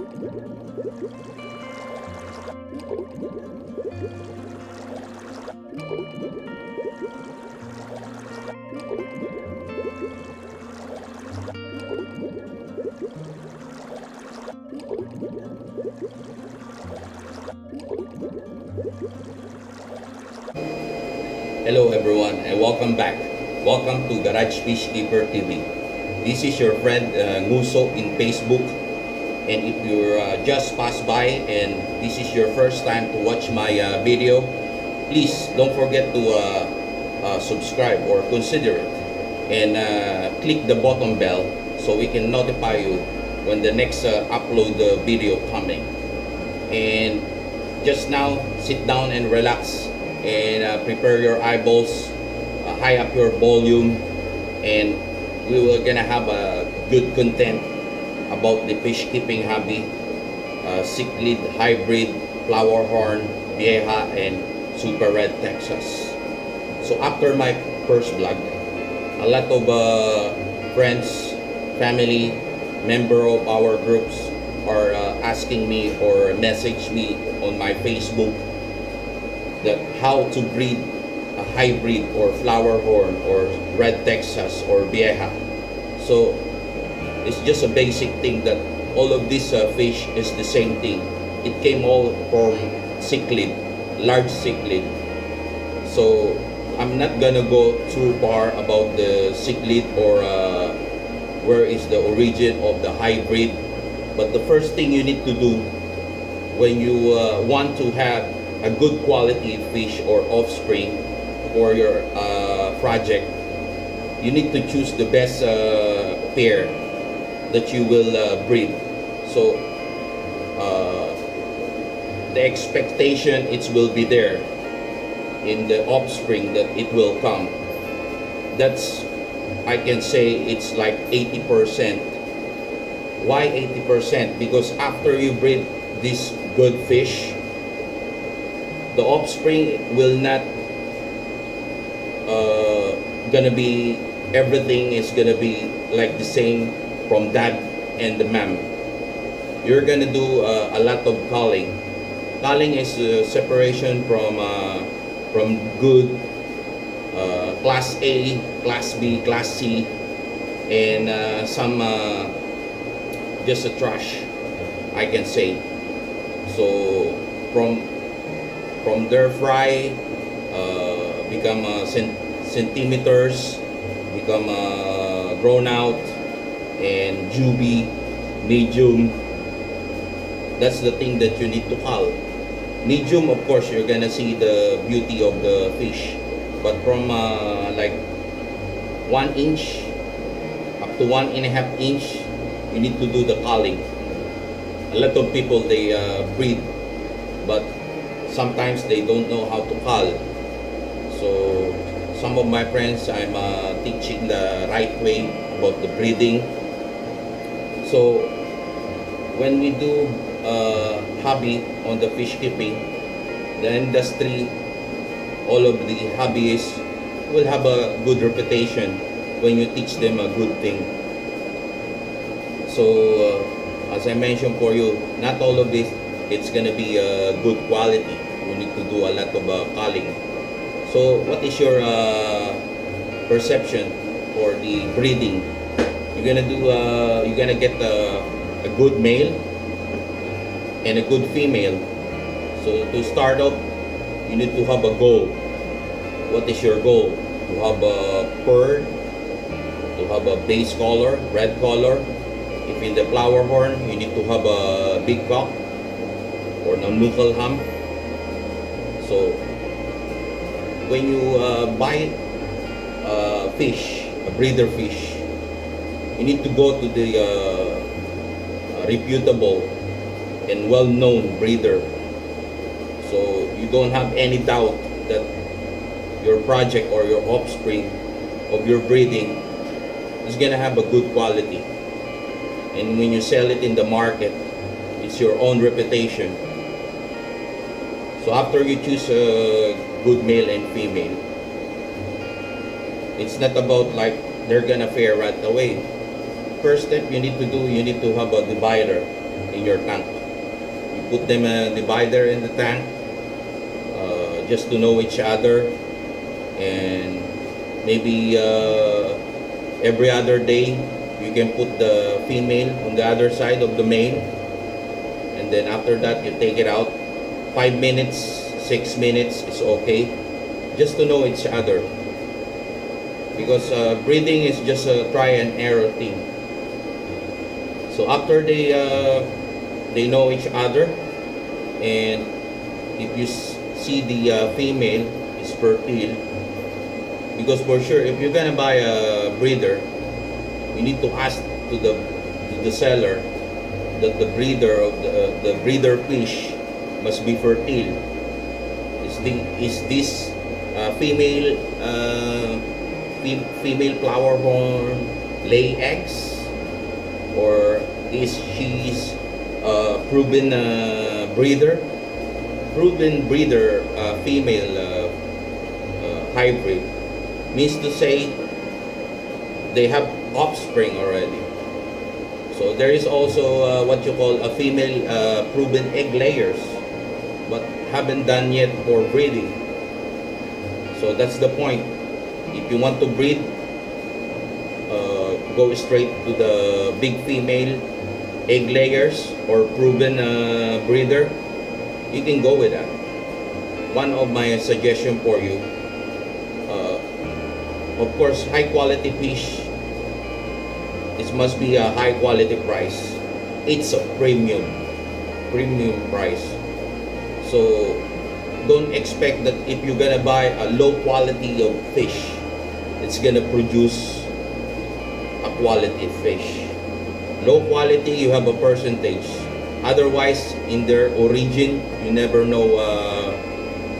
Hello everyone and welcome back. Welcome to Garage Fish Keeper TV. This is your friend Nguso in Facebook, and if you just passed by and this is your first time to watch my video, please don't forget to subscribe or consider it, and click the button bell so we can notify you when the next upload video coming. And just now, sit down and relax and prepare your eyeballs, high up your volume, and we will gonna have a good content about the fish keeping hobby, cichlid hybrid, flower horn, vieja, and super red Texas. So after my first vlog, a lot of friends, family, member of our groups are asking me or message me on my Facebook that how to breed a hybrid or flower horn or red Texas or vieja. So it's just a basic thing that all of these fish is the same thing. It came all from cichlid, large cichlid. So I'm not gonna go too far about the cichlid or where is the origin of the hybrid. But the first thing you need to do when you want to have a good quality fish or offspring for your project, you need to choose the best pair that you will breed. So the expectation it will be there in the offspring that it will come. That's, I can say it's like 80%. Why 80%? Because after you breed this good fish, the offspring will not gonna be, everything is gonna be like the same from dad and the mom. You're gonna do a lot of culling. Culling is separation from good class A, class B, class C, and some just a trash, I can say. So from their fry become centimeters, become grown out, and juby, medium. That's the thing that you need to cull. Medium, of course, you're gonna see the beauty of the fish, but from like 1 inch up to 1.5 inch, you need to do the culling. A lot of people, they breed, but sometimes they don't know how to cull. So some of my friends, I'm teaching the right way about the breeding. So when we do hobby on the fish keeping, the industry, all of the hobbyists will have a good reputation when you teach them a good thing. So as I mentioned for you, not all of this it's gonna be a good quality. You need to do a lot of culling. So what is your perception for the breeding? You're gonna get a good male and a good female. So to start off, you need to have a goal. What is your goal? To have a purr, to have a base color, red color. If in the flower horn, you need to have a big cock or nuchal hump. So when you buy a fish, a breeder fish, you need to go to the reputable and well-known breeder, so you don't have any doubt that your project or your offspring of your breeding is gonna have a good quality. And when you sell it in the market, it's your own reputation. So after you choose a good male and female, it's not about like they're gonna pair right away. First step you need to do, you need to have a divider. in your tank. You put them a divider in the tank, just to know each other, and maybe every other day you can put the female on the other side of the male, and then after that you take it out. 5 minutes, 6 minutes is okay, just to know each other, because breeding is just a try and error thing. So after they know each other, and if you see the female is fertile, because for sure if you're gonna buy a breeder, you need to ask to the seller that the breeder of the breeder fish must be fertile. Is this female female flower horn lay eggs, or is she's proven breeder? Proven breeder female hybrid means to say they have offspring already. So there is also what you call a female proven egg layers, but haven't done yet for breeding. So that's the point. If you want to breed, go straight to the big female egg layers or proven breeder. You can go with that. One of my suggestion for you, of course, high quality fish, it must be a high quality price. It's a premium price. So don't expect that if you're gonna buy a low quality of fish, it's gonna produce a quality fish. Low quality, you have a percentage. Otherwise, in their origin, you never know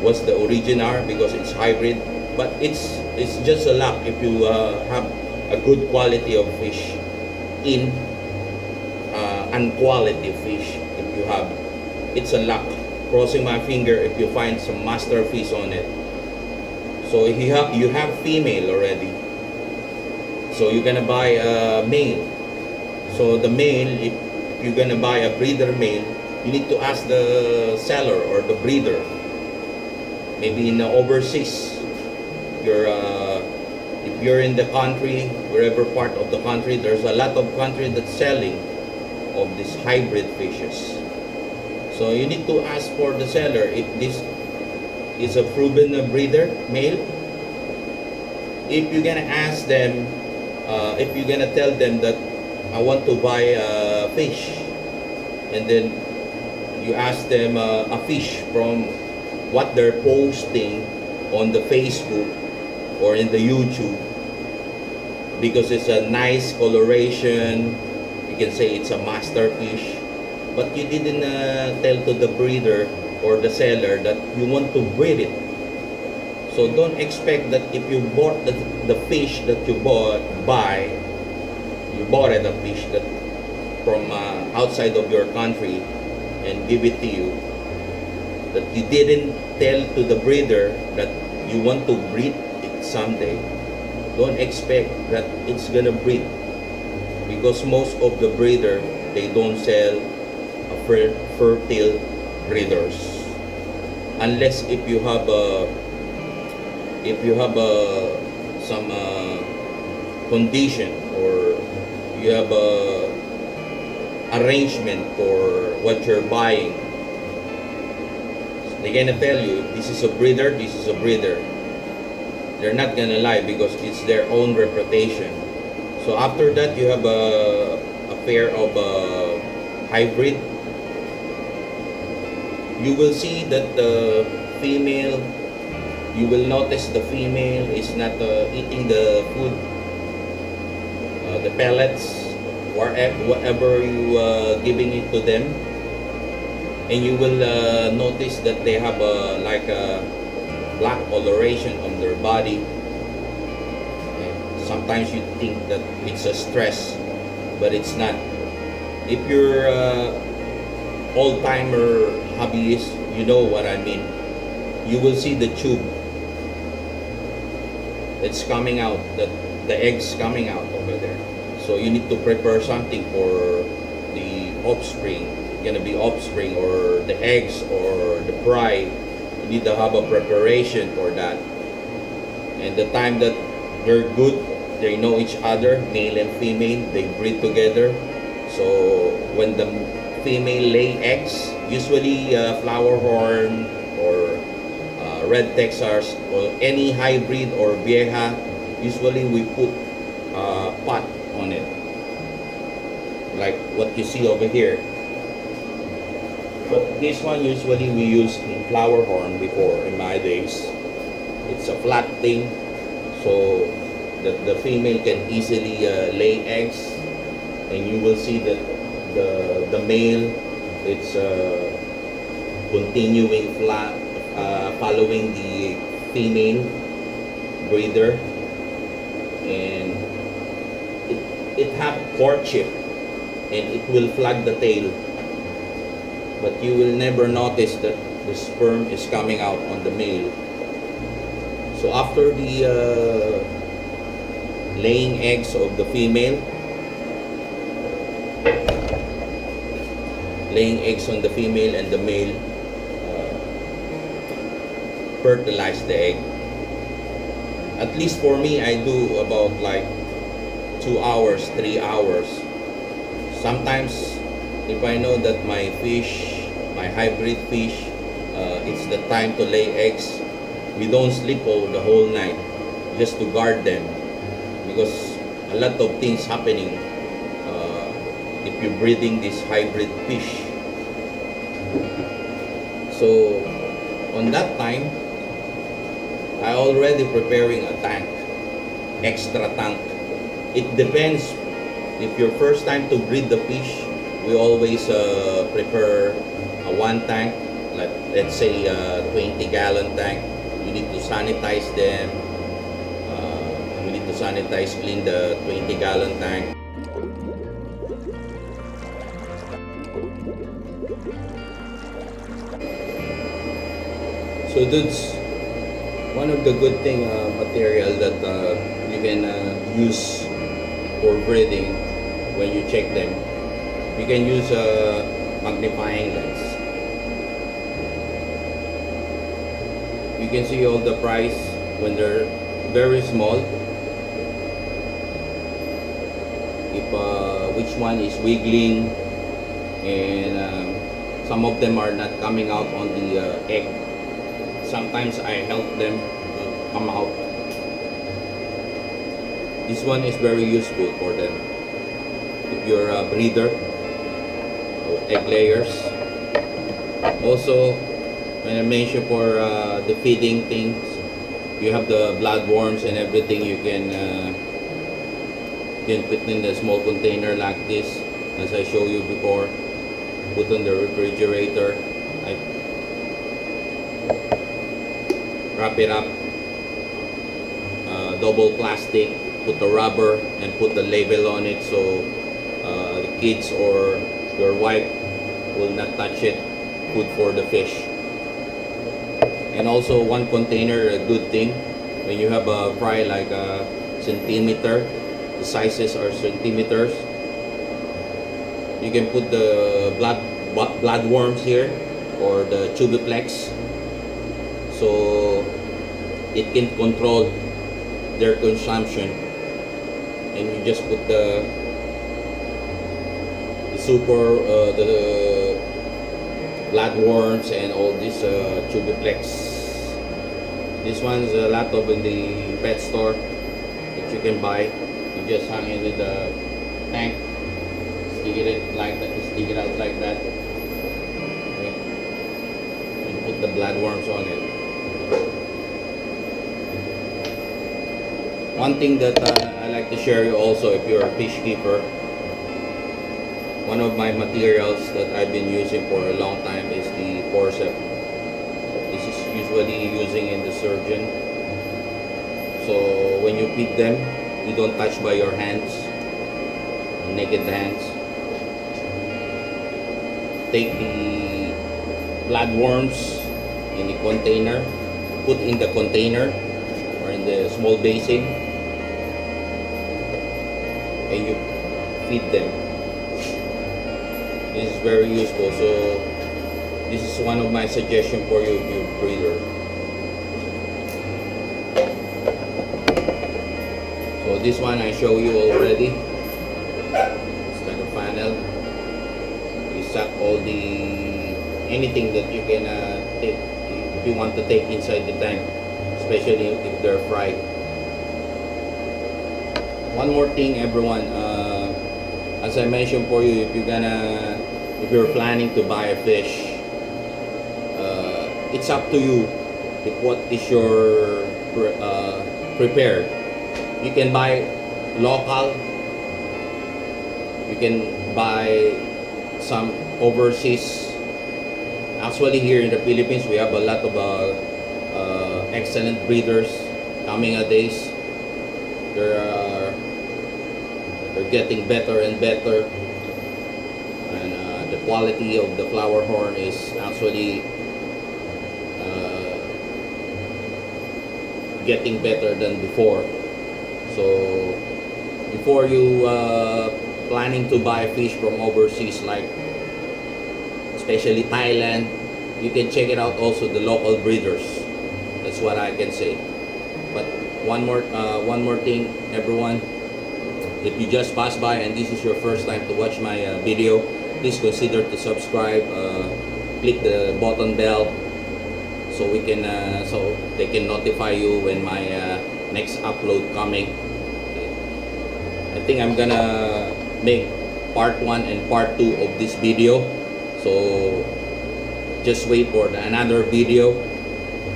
what's the origin are, because it's hybrid. But it's just a luck if you have a good quality of fish in unquality fish. If you have, it's a luck. Crossing my finger if you find some masterpiece on it. So if you have female already, so you're gonna buy a male. So the male, if you're gonna buy a breeder male, you need to ask the seller or the breeder. Maybe in overseas, if you're in the country, wherever part of the country, there's a lot of country that's selling of these hybrid fishes. So you need to ask for the seller if this is a proven breeder male. If you're gonna ask them, if you're gonna tell them that I want to buy a fish, and then you ask them a fish from what they're posting on the Facebook or in the YouTube, because it's a nice coloration, you can say it's a masterpiece, but you didn't tell to the breeder or the seller that you want to breed it. So don't expect that if you bought the fish that you bought it a fish that from outside of your country and give it to you, that you didn't tell to the breeder that you want to breed it someday. Don't expect that it's gonna breed, because most of the breeder, they don't sell fertile breeders unless if you have some condition, or you have a arrangement for what you're buying. They're gonna tell you if this is a breeder, this is a breeder. They're not gonna lie, because it's their own reputation. So after that, you have a pair of hybrid. You will see that the female, you will notice the female is not eating the food, the pellets, whatever you giving it to them, and you will notice that they have like a black coloration on their body. And sometimes you think that it's a stress, but it's not. If you're old-timer hobbyist, you know what I mean. You will see the tube. It's coming out, the eggs coming out over there. So you need to prepare something for the offspring, gonna be offspring, or the eggs or the fry, you need to have a preparation for that. And the time that they're good, they know each other, male and female, they breed together. So when the female lay eggs, usually flower horn or red Texas or any hybrid or vieja, usually we put pot on it, like what you see over here. But this one usually we use in flower horn before, in my days. It's a flat thing, so that the female can easily lay eggs, and you will see that the male, it's continuing flat, following the female breeder, and it have courtship, and it will flag the tail, but you will never notice that the sperm is coming out on the male. So after the laying eggs of the female, laying eggs on the female, and the male fertilize the egg. At least for me, I do about like 2 hours, 3 hours. Sometimes if I know that my fish, my hybrid fish, it's the time to lay eggs, we don't sleep all the whole night just to guard them, because a lot of things happening if you're breeding this hybrid fish. So on that time, I already preparing a tank, extra tank. It depends. If your first time to breed the fish, we always prepare a one tank, like let's say a 20-gallon tank. You need to sanitize them. You need to sanitize, clean the 20-gallon tank. So that's one of the good thing material that you can use for breeding. When you check them, you can use a magnifying lens. You can see all the price when they're very small, if which one is wiggling, and some of them are not coming out on the egg. Sometimes I help them to come out. This one is very useful for them. If you're a breeder of egg layers. Also, when I mention for the feeding things, you have the bloodworms and everything. You can put in the small container like this, as I showed you before. Put on the refrigerator. I wrap it up, double plastic, put the rubber, and put the label on it, so the kids or your wife will not touch it. Food for the fish. And also one container, a good thing, when you have a fry like a centimeter, the sizes are centimeters, you can put the bloodworms here, or the tubiplex, so it can control their consumption. And you just put the bloodworms and all this tubiplex. This one's a lot of in the pet store that you can buy. You just hang it in the tank, stick it like that, stick it out like that, okay, and put the bloodworms on it. One thing that I like to share you also, if you're a fish keeper, one of my materials that I've been using for a long time is the forceps. This is usually using in the surgeon. So when you feed them, you don't touch by your hands, naked hands. Take the bloodworms in the container, put in the container or in the small basin, and you feed them. This is very useful. So this is one of my suggestions for you, you breeder. So this one I show you already. It's like a funnel. You suck all the anything that you can take if you want to take inside the tank, especially if they're fried. One more thing, everyone. As I mentioned for you, if you're planning to buy a fish, it's up to you if what is your prepared. You can buy local, you can buy some overseas. Actually, here in the Philippines, we have a lot of excellent breeders coming a days. They're getting better and better, and the quality of the flower horn is actually getting better than before. So before you planning to buy fish from overseas, like especially Thailand, you can check it out also the local breeders. That's what I can say. But one more thing, everyone. If you just pass by and this is your first time to watch my video, please consider to subscribe. Click the button bell so we can so they can notify you when my next upload coming. Okay. I think I'm gonna make part 1 and part 2 of this video, so just wait for another video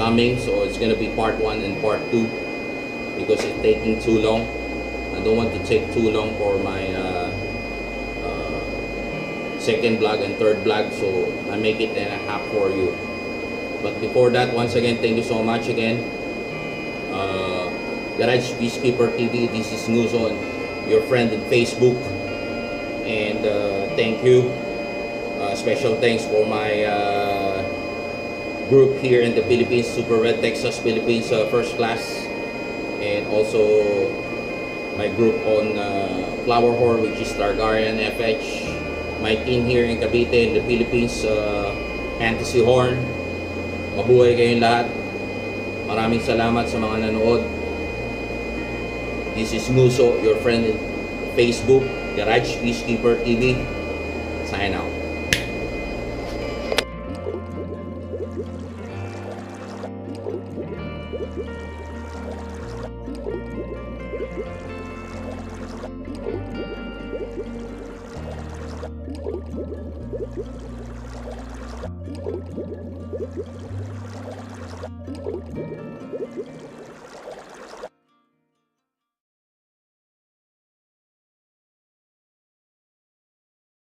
coming. So it's gonna be part 1 and part 2 because it's taking too long. I don't want to take too long for my second vlog and third vlog, so I make it in a half for you. But before that, once again, thank you so much again. Garage Peacekeeper TV, this is Nguso, your friend in Facebook. And thank you. Special thanks for my group here in the Philippines, Super Red Texas Philippines First Class. And also my group on Flower Horn, which is Targaryen FH. My team here in Cavite in the Philippines, Fantasy Horn. Mabuhay kayong lahat. Maraming salamat sa mga nanood. This is Nguso, your friend in Facebook, Garage Peacekeeper TV. Sign out.